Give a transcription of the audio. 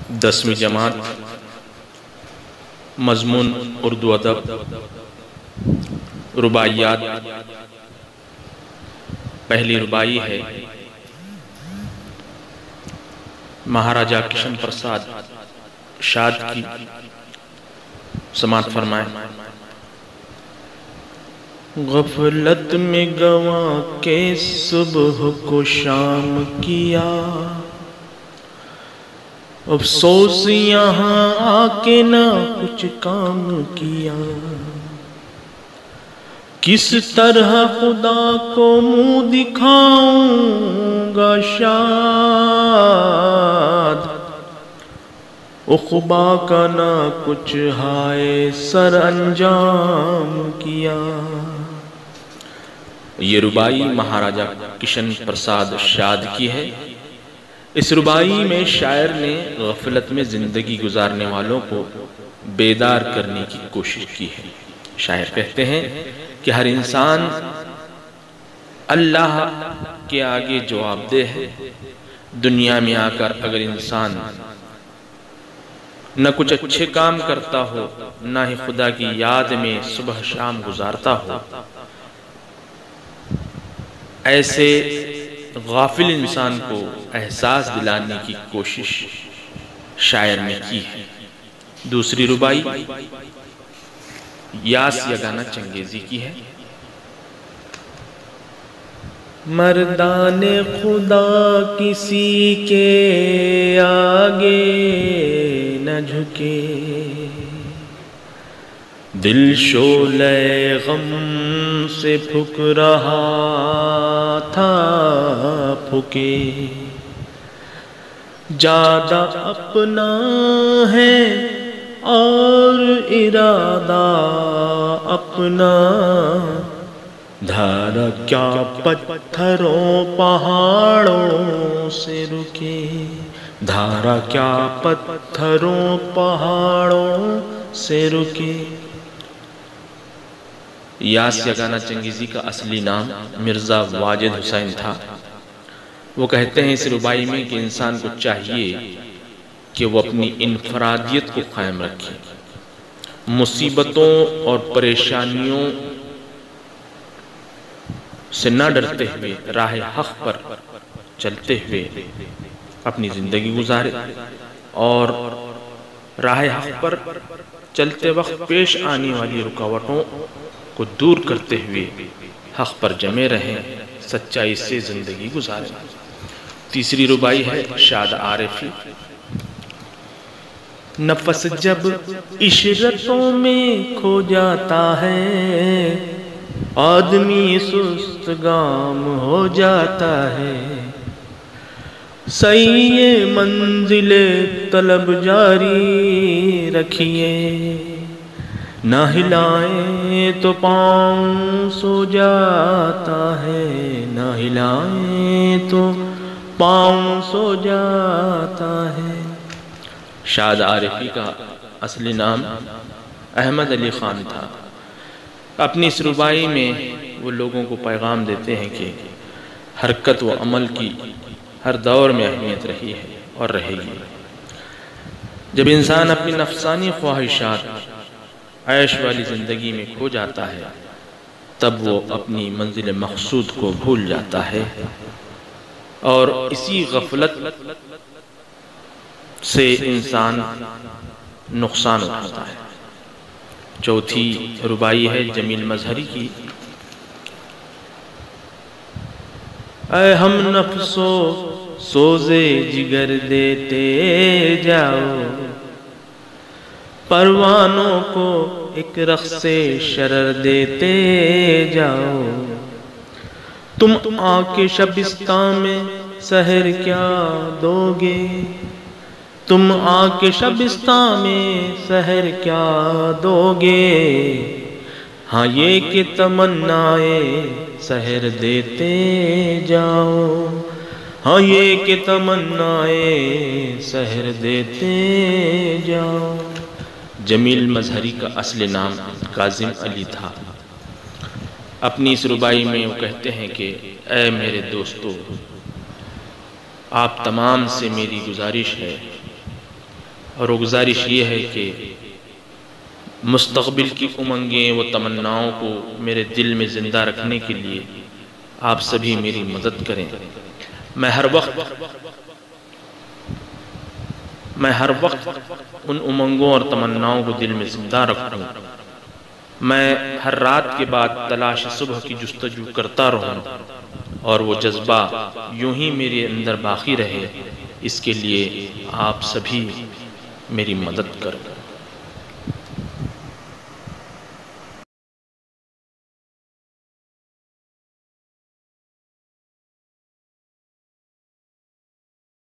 10ویں جماعت، مضمون اردو ادب، رباعیات۔ پہلی رباعی ہے مہاراجہ کشن پرساد شاد کی، سماعت فرمائیں۔ غفلت میں گواں کے صبح کو شام کیا، افسوس یہاں آ کے نہ کچھ کام کیا۔ کس طرح خدا کو منہ دکھاؤں گا شاد، عقبا کا نہ کچھ ہائے سر انجام کیا۔ یہ رباعی مہاراجہ کشن پرساد شاد کی ہے۔ اس رباعی میں شاعر نے غفلت میں زندگی گزارنے والوں کو بیدار کرنے کی کوشش کی ہے۔ شاعر کہتے ہیں کہ ہر انسان اللہ کے آگے جواب دہ ہے۔ دنیا میں آ کر اگر انسان نہ کچھ اچھے کام کرتا ہو، نہ ہی خدا کی یاد میں صبح شام گزارتا ہو، ایسے غافل انسان کو احساس دلانے کی کوشش شاعر نے کی ہے۔ دوسری رباعی یاس یگانہ چنگیزی کی ہے۔ مردان خدا کسی کے آگے نہ جھکے، دل شعلہ غم سے پھک رہا تھا پھکے۔ زیادہ اپنا ہے اور ارادہ اپنا، دھارا کیا پتھروں پہاڑوں سے رکے، دھارا کیا پتھروں پہاڑوں سے رکے۔ یاس یگانہ چنگیزی کا اصلی نام مرزا واجد حسین تھا۔ وہ کہتے ہیں اس رباعی میں کہ انسان کو چاہیے کہ وہ اپنی انفرادیت کو قائم رکھے، مصیبتوں اور پریشانیوں سے نہ ڈرتے ہوئے راہ حق پر چلتے ہوئے اپنی زندگی گزارے، اور راہ حق پر چلتے وقت پیش آنے والی رکاوٹوں کو دور کرتے ہوئے حق پر جمے رہیں، سچائی سے زندگی گزاریں۔ تیسری رباعی ہے شاد عارفی۔ نفس جب عشرتوں میں کھو جاتا ہے، آدمی سست گام ہو جاتا ہے۔ سعی منزل طلب جاری رکھیے، نہ ہلائیں تو پاؤں سو جاتا ہے، نہ ہلائیں تو پاؤں سو جاتا ہے۔ شاد عارفی کا اصلی نام احمد علی خان تھا۔ اپنی اس رباعی میں وہ لوگوں کو پیغام دیتے ہیں کہ حرکت و عمل کی ہر دور میں اہمیت رہی ہے اور رہے گی۔ جب انسان اپنی نفسانی خواہشات، عیش والی زندگی میں کھو جاتا ہے، تب وہ اپنی منزل مقصود کو بھول جاتا ہے، اور اسی غفلت سے انسان نقصان اٹھاتا ہے۔ چوتھی رباعی ہے جمیل مظہری کی۔ اے ہم نفسو سوزے جگر دیتے جاؤ، پروانوں کو ایک رقص شرر دیتے جاؤ۔ تم آ کے شبستان میں سحر کیا دو گے، تم آ کے شبستان میں سحر کیا دو گے۔ ہاں یہ کہ تمنائے سحر دیتے جاؤ، ہاں یہ کہ تمنائے سحر دیتے جاؤ۔ جمیل مظہری کا اصل نام کاظم علی تھا۔ اپنی اس رباعی میں وہ کہتے ہیں کہ اے میرے دوستو، آپ تمام سے میری گزارش ہے اور وہ گزارش یہ ہے کہ مستقبل کی امنگیں و تمناؤں کو میرے دل میں زندہ رکھنے کے لیے آپ سبھی میری مدد کریں۔ میں ہر وقت ان امنگوں اور تمناؤں کو دل میں زندہ رکھوں، میں ہر رات کے بعد تلاش صبح کی جستجو کرتا رہوں اور وہ جذبہ یوں ہی میرے اندر باقی رہے، اس کے لیے آپ سبھی میری مدد کریں۔